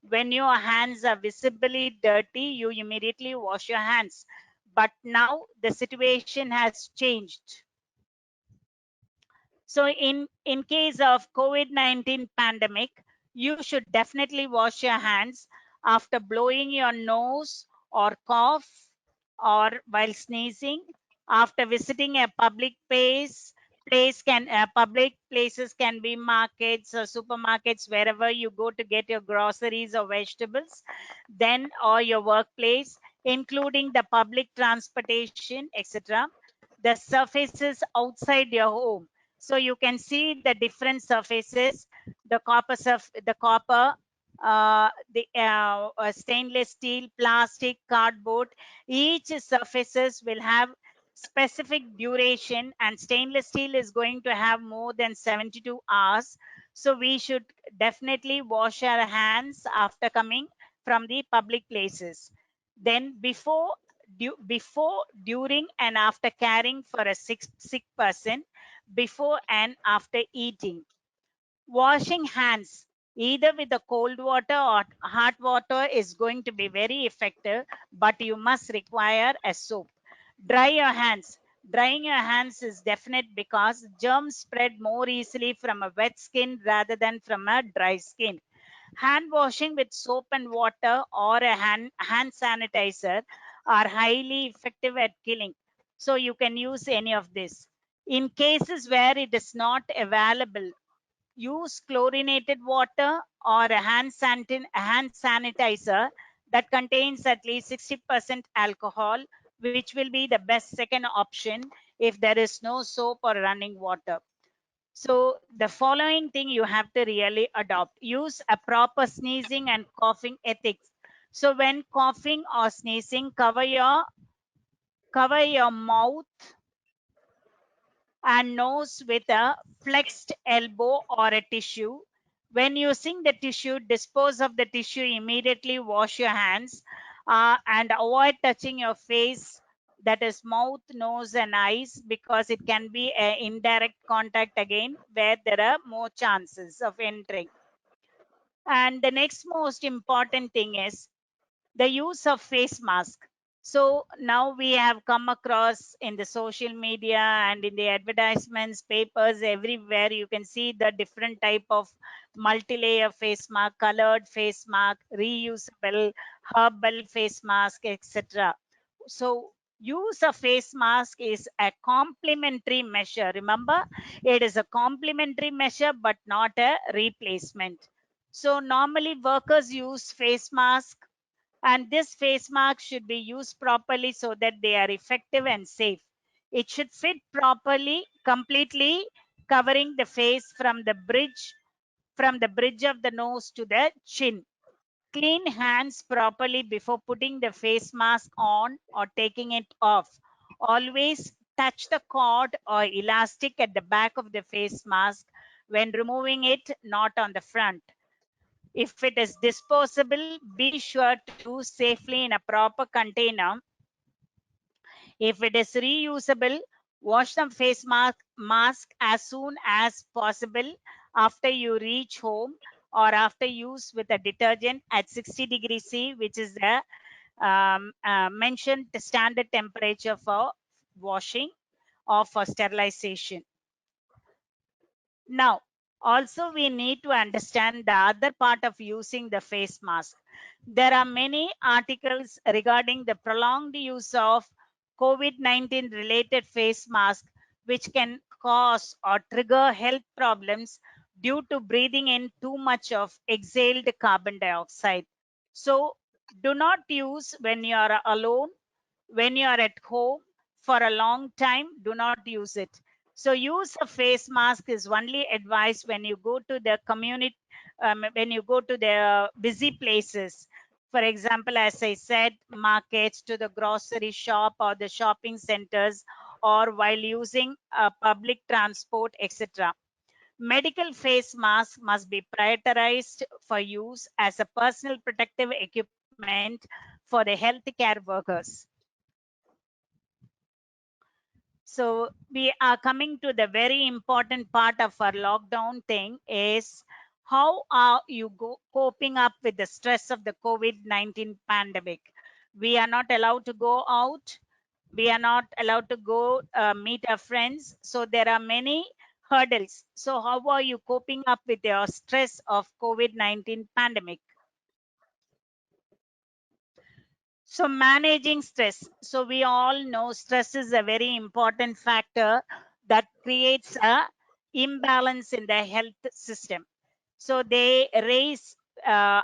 When your hands are visibly dirty, you immediately wash your hands. But now the situation has changed. So in case of COVID-19 pandemic, you should definitely wash your hands after blowing your nose or cough or while sneezing, after visiting a public places can be markets or supermarkets, wherever you go to get your groceries or vegetables, then or your workplace, including the public transportation, etc. The surfaces outside your home, so you can see the different surfaces, the copper, the stainless steel, plastic, cardboard. Each surfaces will have specific duration, and stainless steel is going to have more than 72 hours. So we should definitely wash our hands after coming from the public places. Then before, during, and after caring for a sick person, before and after eating. Washing hands either with the cold water or hot water is going to be very effective, but you must require a soap. Dry your hands. Drying your hands is definite because germs spread more easily from a wet skin rather than from a dry skin. Hand washing with soap and water or a hand sanitizer are highly effective at killing. So you can use any of this. In cases where it is not available, use chlorinated water or a hand sanitizer that contains at least 60% alcohol, which will be the best second option if there is no soap or running water. So the following thing you have to really adopt: use a proper sneezing and coughing ethics. So when coughing or sneezing, cover your mouth and nose with a flexed elbow or a tissue. When using the tissue, dispose of the tissue immediately, wash your hands, and avoid touching your face, that is mouth, nose, and eyes, because it can be an indirect contact again where there are more chances of entering. And the next most important thing is the use of face mask. So now we have come across in the social media and in the advertisements, papers, everywhere you can see the different type of multi-layer face mask, colored face mask, reusable, herbal face mask, etc. So use of face mask is a complementary measure. Remember, it is a complementary measure but not a replacement. So normally workers use face mask, and this face mask should be used properly so that they are effective and safe. It should fit properly, completely covering the face from the bridge of the nose to the chin. Clean hands properly before putting the face mask on or taking it off. Always touch the cord or elastic at the back of the face mask when removing it, not on the front. If it is disposable, be sure to use safely in a proper container. If it is reusable, wash the face mask as soon as possible after you reach home, or after use with a detergent at 60 degrees C, which is the mentioned standard temperature for washing or for sterilization. Now, also we need to understand the other part of using the face mask. There are many articles regarding the prolonged use of COVID-19 related face mask, which can cause or trigger health problems due to breathing in too much of exhaled carbon dioxide. So do not use when you are alone, when you are at home for a long time, do not use it. So use of face mask is only advised when you go to the community, when you go to the busy places. For example, as I said, markets, to the grocery shop or the shopping centers, or while using public transport, etc. Medical face masks must be prioritized for use as a personal protective equipment for the healthcare workers. So we are coming to the very important part of our lockdown thing is how are you coping up with the stress of the COVID-19 pandemic? We are not allowed to go out. We are not allowed to go meet our friends. So there are many hurdles. So how are you coping up with your stress of COVID-19 pandemic? So managing stress. So we all know stress is a very important factor that creates a imbalance in the health system. So they raise uh,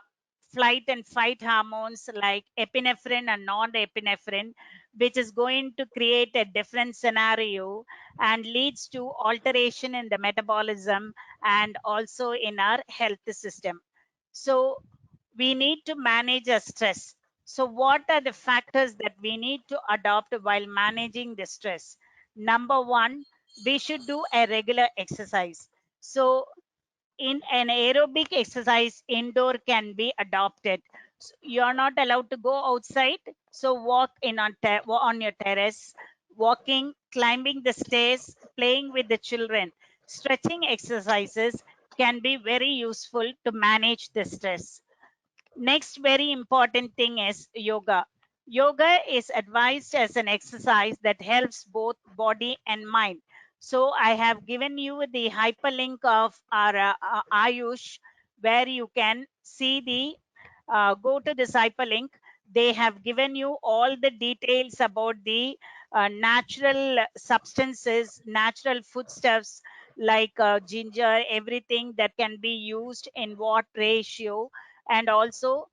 flight and fight hormones like epinephrine and non-epinephrine, which is going to create a different scenario and leads to alteration in the metabolism and also in our health system. So we need to manage our stress. So, what are the factors that we need to adopt while managing the stress? Number one, we should do a regular exercise. So, in an aerobic exercise, indoor can be adopted. So you're not allowed to go outside. So, walk in on your terrace, walking, climbing the stairs, playing with the children. Stretching exercises can be very useful to manage the stress. Next, very important thing is yoga. Yoga is advised as an exercise that helps both body and mind. So, I have given you the hyperlink of our Ayush, where you can see the go to this hyperlink. They have given you all the details about the natural substances, natural foodstuffs like ginger, everything that can be used in what ratio, and also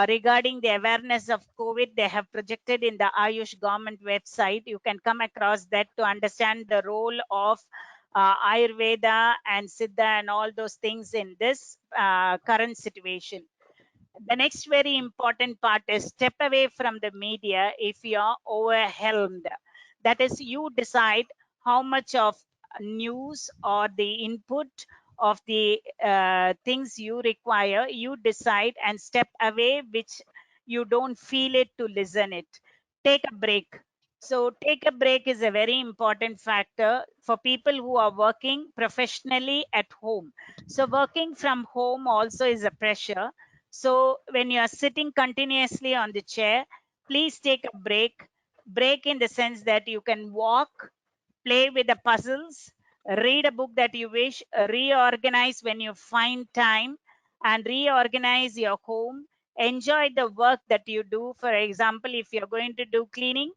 regarding the awareness of COVID, they have projected in the Ayush government website. You can come across that to understand the role of Ayurveda and Siddha and all those things in this current situation. The next very important part is step away from the media if you are overwhelmed. That is, you decide how much of news or the input of the things you require, you decide and step away which you don't feel it to listen it. Take a break. So take a break is a very important factor for people who are working professionally at home. So working from home also is a pressure. So when you are sitting continuously on the chair, please take a break. Break in the sense that you can walk, play with the puzzles, read a book that you wish, reorganize when you find time, and reorganize your home. Enjoy the work that you do. For example, if you're going to do cleaning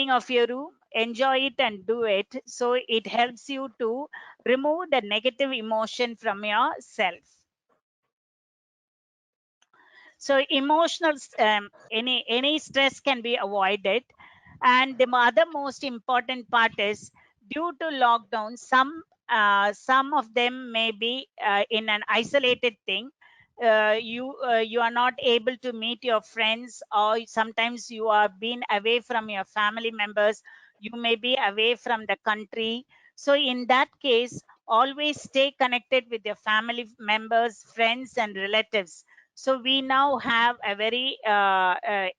of your room, enjoy it and do it. So it helps you to remove the negative emotion from yourself. So emotional any stress can be avoided. And the other most important part is due to lockdown, some of them may be in an isolated thing. You are not able to meet your friends, or sometimes you are being away from your family members. You may be away from the country. So in that case, always stay connected with your family members, friends, and relatives. So we now have a very a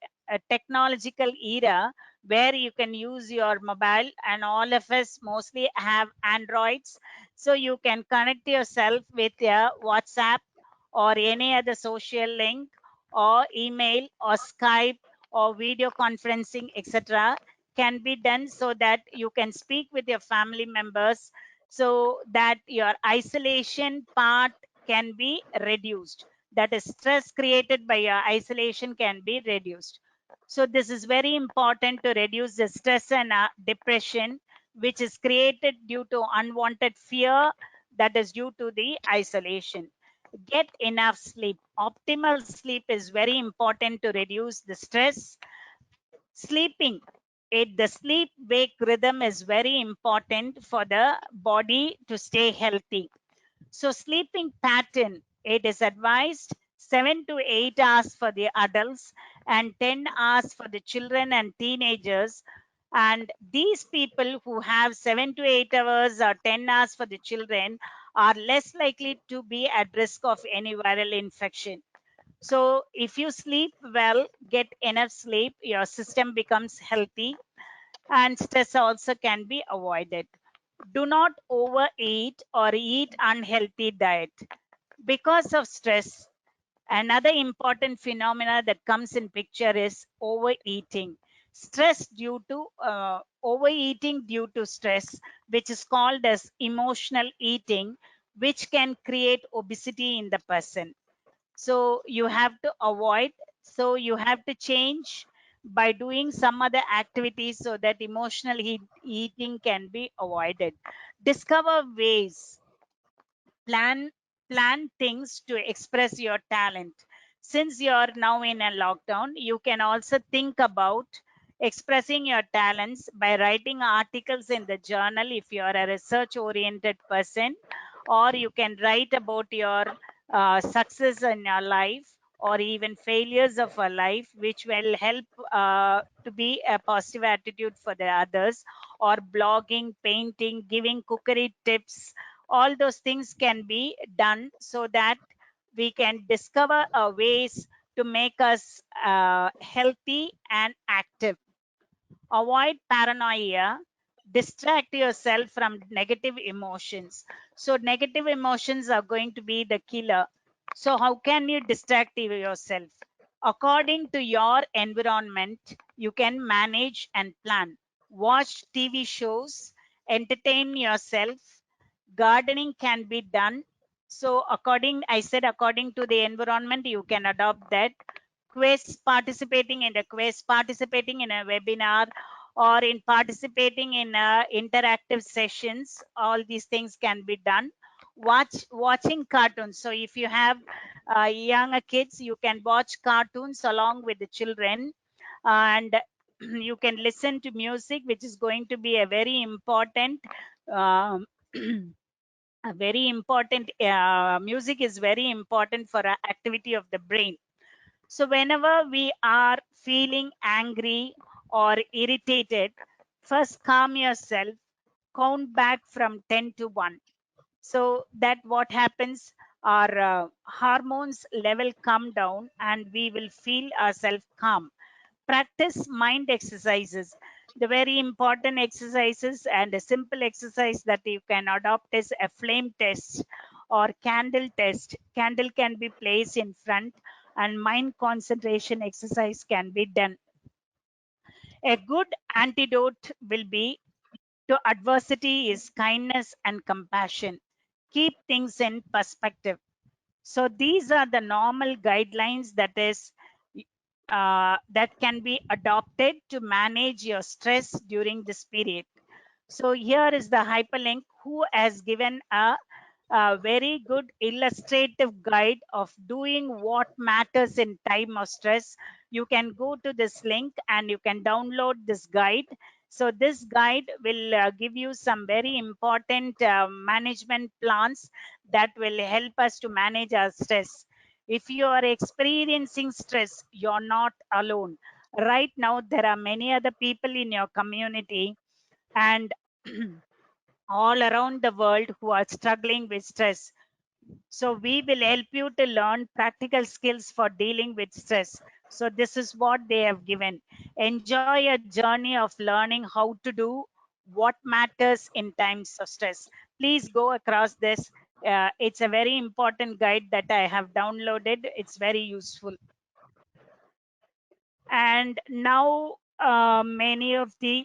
technological era where you can use your mobile, and all of us mostly have Androids. So you can connect yourself with your WhatsApp or any other social link or email or Skype or video conferencing, etc. can be done so that you can speak with your family members, so that your isolation part can be reduced. That is, stress created by your isolation can be reduced. So this is very important to reduce the stress and depression which is created due to unwanted fear, that is due to the isolation. Get enough sleep. Optimal sleep is very important to reduce the stress. Sleeping, the sleep wake rhythm is very important for the body to stay healthy. So sleeping pattern, it is advised 7 to 8 hours for the adults and 10 hours for the children and teenagers. And these people who have 7 to 8 hours or 10 hours for the children are less likely to be at risk of any viral infection. So if you sleep well, get enough sleep, your system becomes healthy. and stress also can be avoided. Do not overeat or eat unhealthy diet. Because of stress, another important phenomena that comes in picture is overeating. Stress due to overeating due to stress, which is called as emotional eating, which can create obesity in the person. So you have to avoid, so you have to change by doing some other activities so that emotional eating can be avoided. Discover ways, plan plan things to express your talent. Since you're now in a lockdown, you can also think about expressing your talents by writing articles in the journal if you are a research oriented person, or you can write about your success in your life or even failures of a life, which will help to be a positive attitude for the others, or blogging, painting, giving cookery tips. All those things can be done so that we can discover ways to make us healthy and active. Avoid paranoia, distract yourself from negative emotions. So negative emotions are going to be the killer. So how can you distract yourself? According to your environment, you can manage and plan. Watch TV shows, entertain yourself. Gardening can be done. So according to the environment, you can adopt that. Quiz, participating in a quiz, participating in a webinar, or in participating in interactive sessions. All these things can be done. Watching cartoons. So if you have younger kids, you can watch cartoons along with the children, and you can listen to music, which is going to be a very important um, a very important music is very important for activity of the brain. So whenever we are feeling angry or irritated, first calm yourself, count back from 10 to 1. So that what happens, our hormones level come down and we will feel ourselves calm. Practice mind exercises. The very important exercises and a simple exercise that you can adopt is a flame test or candle test. Candle can be placed in front and mind concentration exercise can be done. A good antidote will be to adversity is kindness and compassion. Keep things in perspective. So these are the normal guidelines that can be adopted to manage your stress during this period. So here is the hyperlink who has given a very good illustrative guide of doing what matters in time of stress. You can go to this link and you can download this guide. So this guide will give you some very important management plans that will help us to manage our stress. If you are experiencing stress, you're not alone. Right now, there are many other people in your community and all around the world who are struggling with stress. So we will help you to learn practical skills for dealing with stress. So this is what they have given. Enjoy a journey of learning how to do what matters in times of stress. Please go across this. It's a very important guide that I have downloaded. It's very useful. And now many of the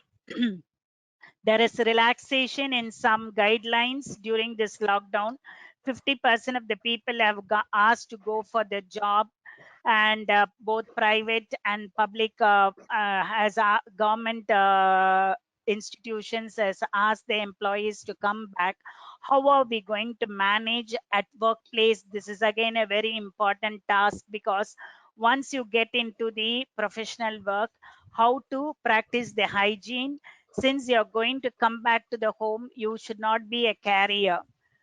there is relaxation in some guidelines during this lockdown. 50% of the people have asked to go for the job, and both private and public as government institutions has asked the employees to come back. How are we going to manage at workplace? This is again a very important task, because once you get into the professional work, how to practice the hygiene. Since you're going to come back to the home, you should not be a carrier.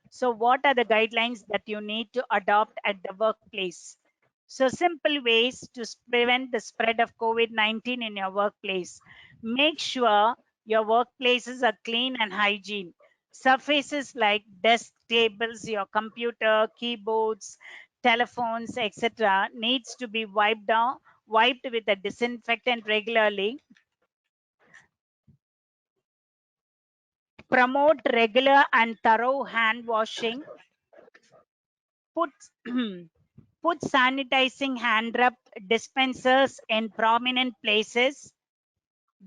So what are the guidelines that you need to adopt at the workplace? So simple ways to prevent the spread of COVID-19 in your workplace. Make sure your workplaces are clean and hygiene. Surfaces like desk tables, your computer, keyboards, telephones, etc. needs to be wiped with a disinfectant regularly. promote regular and thorough hand washing, put put sanitizing hand rub dispensers in prominent places,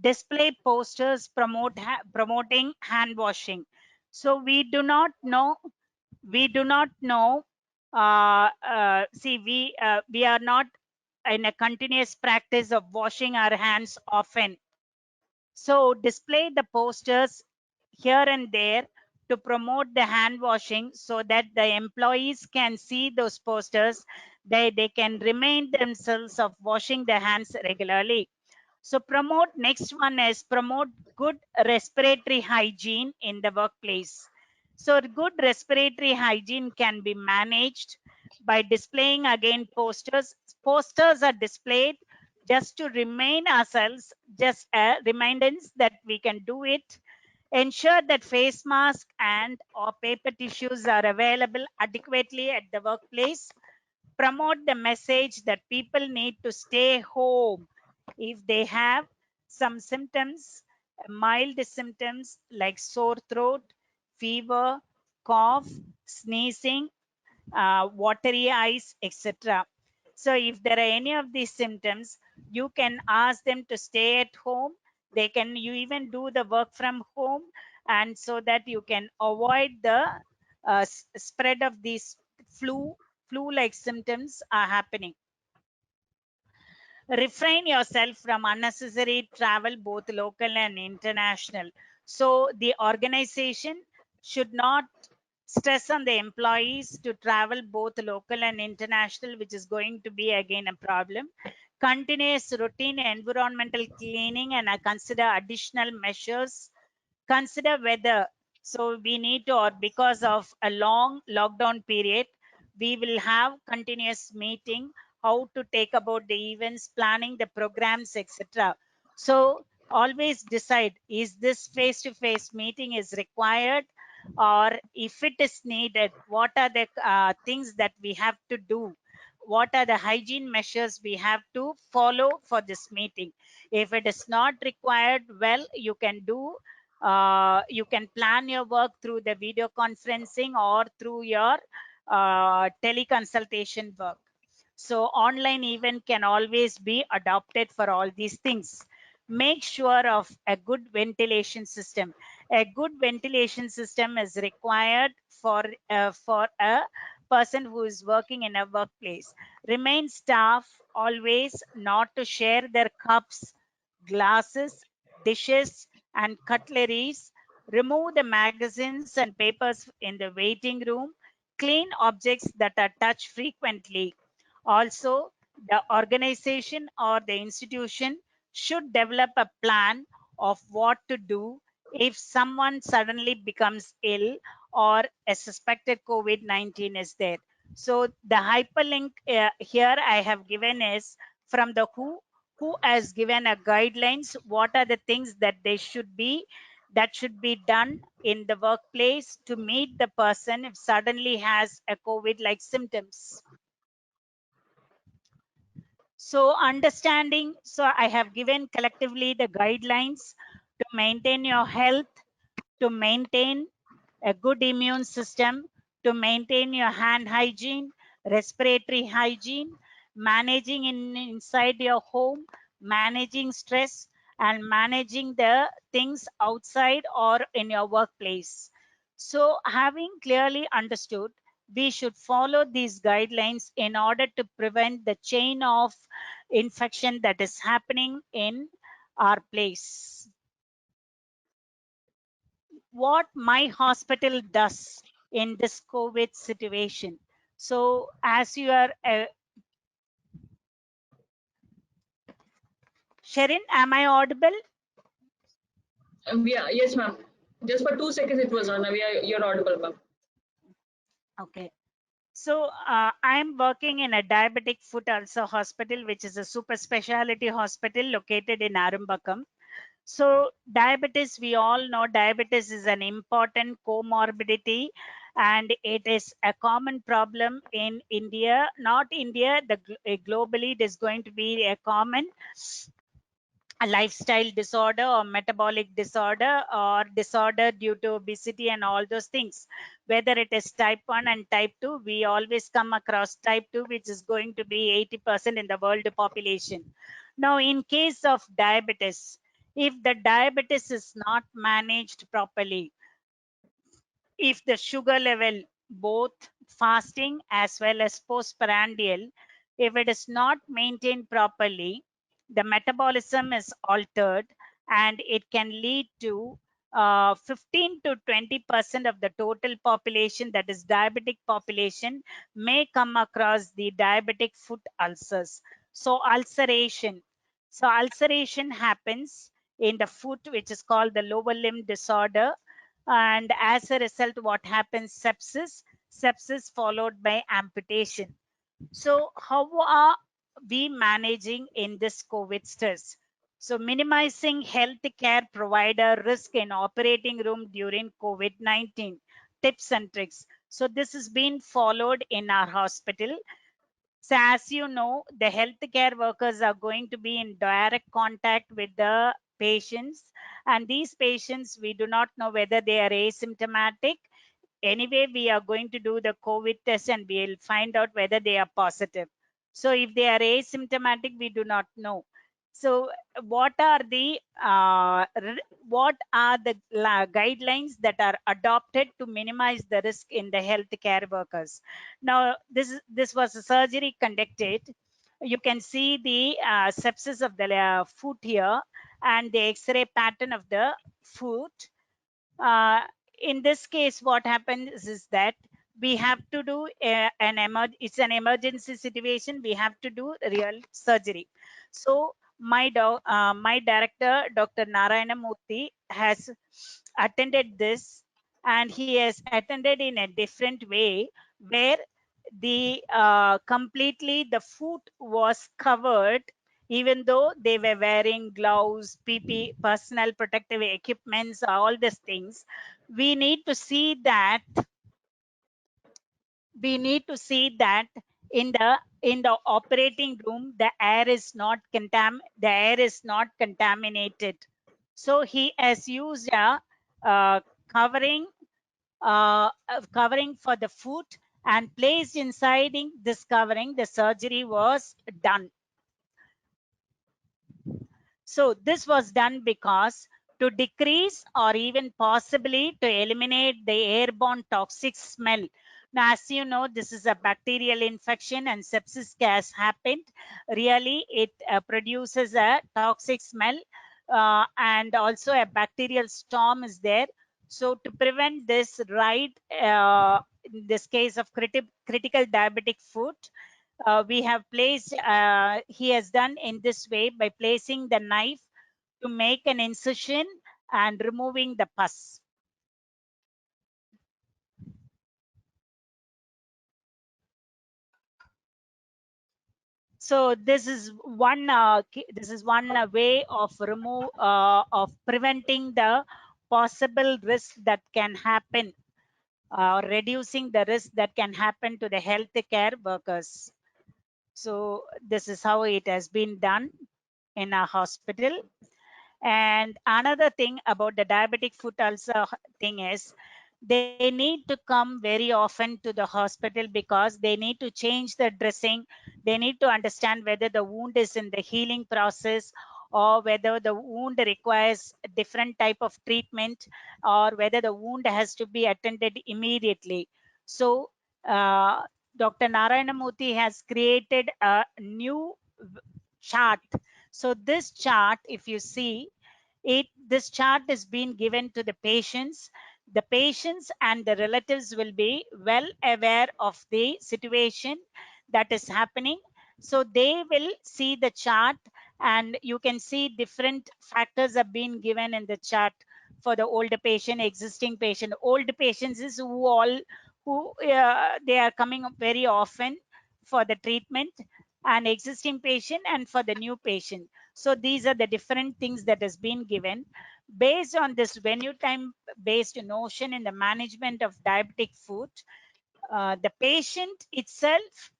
display posters promoting hand washing. So we do not know see we are not in a continuous practice of washing our hands often. So display the posters here and there to promote the hand washing so that the employees can see those posters. They can remind themselves of washing their hands regularly. So promote, next one is promote good respiratory hygiene in the workplace. So good respiratory hygiene can be managed by displaying again posters. Posters are displayed just to remind ourselves, just remind us that we can do it. Ensure that face mask and or paper tissues are available adequately at the workplace. Promote the message that people need to stay home if they have some symptoms, mild symptoms like sore throat, fever, cough, sneezing, watery eyes, etc. So if there are any of these symptoms, you can ask them to stay at home. They can, you even do the work from home, and so that you can avoid the spread of these flu like symptoms are happening. Refrain yourself from unnecessary travel, both local and international. So the organization should not stress on the employees to travel both local and international, which is going to be again a problem. Continuous routine environmental cleaning and consider additional measures. Consider whether, so we need to, or because of a long lockdown period, we will have continuous meeting, how to take about the events, planning the programs, etc. So always decide, is this face to face meeting is required, or if it is needed, what are the things that we have to do, what are the hygiene measures we have to follow for this meeting. If it is not required, well, you can plan your work through the video conferencing or through your teleconsultation work. So online event can always be adopted for all these things. Make sure of a good ventilation system. A good ventilation system is required for a person who is working in a workplace. Remain staff always not to share their cups, glasses, dishes, and cutleries. Remove the magazines and papers in the waiting room. Clean objects that are touched frequently. Also, the organization or the institution should develop a plan of what to do if someone suddenly becomes ill or a suspected COVID-19 is there. So the hyperlink here I have given is from the who has given a guidelines, what are the things that they should be, that should be done in the workplace to meet the person if suddenly has a COVID like symptoms. So understanding, so I have given collectively the guidelines to maintain your health, to maintain a good immune system, to maintain your hand hygiene, respiratory hygiene, managing inside your home, managing stress, and managing the things outside or in your workplace. So having clearly understood, we should follow these guidelines in order to prevent the chain of infection that is happening in our place. What my hospital does in this COVID situation. So as you are, Sharon, am I audible? Yeah, yes, ma'am. Just for 2 seconds it was on. You're audible, ma'am. Okay. So I'm working in a diabetic foot ulcer hospital, which is a super specialty hospital located in Arumbakam. So diabetes, we all know diabetes is an important comorbidity, and it is a common problem in India, not India, globally it is going to be a common. a lifestyle disorder or metabolic disorder or disorder due to obesity and all those things. Whether it is type 1 and type 2, we always come across type 2, which is going to be 80% in the world population. Now, in case of diabetes, if the diabetes is not managed properly, if the sugar level, both fasting as well as postprandial, if it is not maintained properly, the metabolism is altered and it can lead to 15 to 20% of the total population, that is diabetic population, may come across the diabetic foot ulcers. So ulceration happens in the foot, which is called the lower limb disorder, and as a result what happens, sepsis followed by amputation. So how are we managing in this COVID stress? So minimizing healthcare provider risk in operating room during COVID-19, tips and tricks. So this has been followed in our hospital. So as you know, the healthcare workers are going to be in direct contact with the patients, and these patients, we do not know whether they are asymptomatic. Anyway, we are going to do the COVID test and we'll find out whether they are positive. So if they are asymptomatic, we do not know. So what are the guidelines that are adopted to minimize the risk in the healthcare workers? Now, this was a surgery conducted. You can see the sepsis of the foot here and the X-ray pattern of the foot. Uh, in this case, what happens is that we have to do it's an emergency situation. We have to do real surgery. So my director, Dr. Narayana Murthy, has attended this, and he has attended in a different way, where the completely the foot was covered, even though they were wearing gloves, PP, personal protective equipments, all these things. We need to see that we need to see that in the operating room the air is not contaminated. So he has used a covering covering for the foot, and placed inside this covering, the surgery was done. So this was done because to decrease or even possibly to eliminate the airborne toxic smell. Now, as you know, this is a bacterial infection and sepsis has happened. Really, it produces a toxic smell, and also a bacterial storm is there. So to prevent this, right, in this case of critical diabetic foot, we have placed, he has done in this way by placing the knife to make an incision and removing the pus. So this is one way of preventing the possible risk that can happen, or reducing the risk that can happen to the healthcare workers. So this is how it has been done in a hospital. And another thing about the diabetic foot ulcer thing is, they need to come very often to the hospital because they need to change the dressing. They need to understand whether the wound is in the healing process, or whether the wound requires a different type of treatment, or whether the wound has to be attended immediately. So Dr. Narayana Murthy has created a new chart. So this chart, if you see it, this chart is being given to the patients. The patients and the relatives will be well aware of the situation that is happening. So they will see the chart, and you can see different factors are being given in the chart for the older patient, existing patient. Old patients is who they are coming up very often for the treatment, and existing patient and for the new patient. So these are the different things that has been given. Based on this venue time based notion in the management of diabetic foot, the patient itself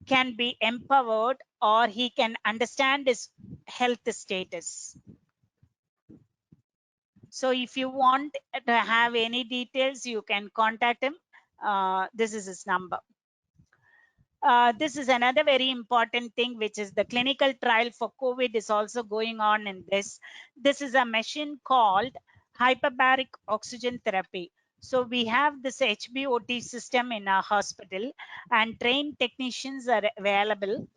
can be empowered, or he can understand his health status. So if you want to have any details, you can contact him. This is his number. This is another very important thing, which is the clinical trial for COVID is also going on in this. This is a machine called hyperbaric oxygen therapy. So we have this HBOT system in our hospital, and trained technicians are available.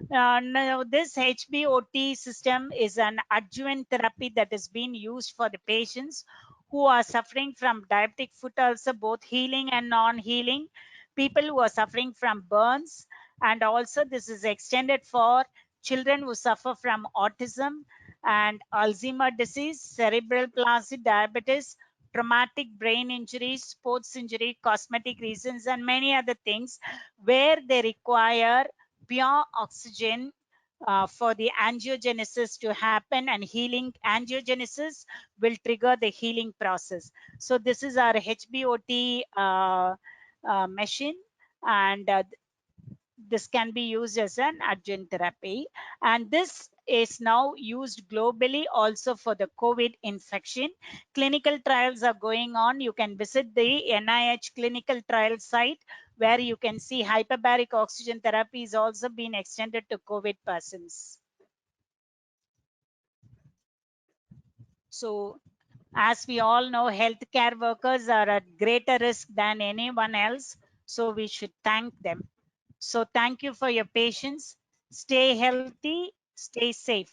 Now, this HBOT system is an adjuvant therapy that is being used for the patients who are suffering from diabetic foot ulcer, both healing and non-healing, people who are suffering from burns, and also this is extended for children who suffer from autism and Alzheimer's disease, cerebral palsy, diabetes, traumatic brain injury, sports injury, cosmetic reasons, and many other things where they require pure oxygen for the angiogenesis to happen, and healing angiogenesis will trigger the healing process. So this is our HBOT machine, and this can be used as an adjunct therapy, and this is now used globally also for the COVID infection. Clinical trials are going on. You can visit the NIH clinical trial site where you can see hyperbaric oxygen therapy is also being extended to COVID persons. So as we all know, healthcare workers are at greater risk than anyone else, so we should thank them. So thank you for your patience. Stay healthy, stay safe.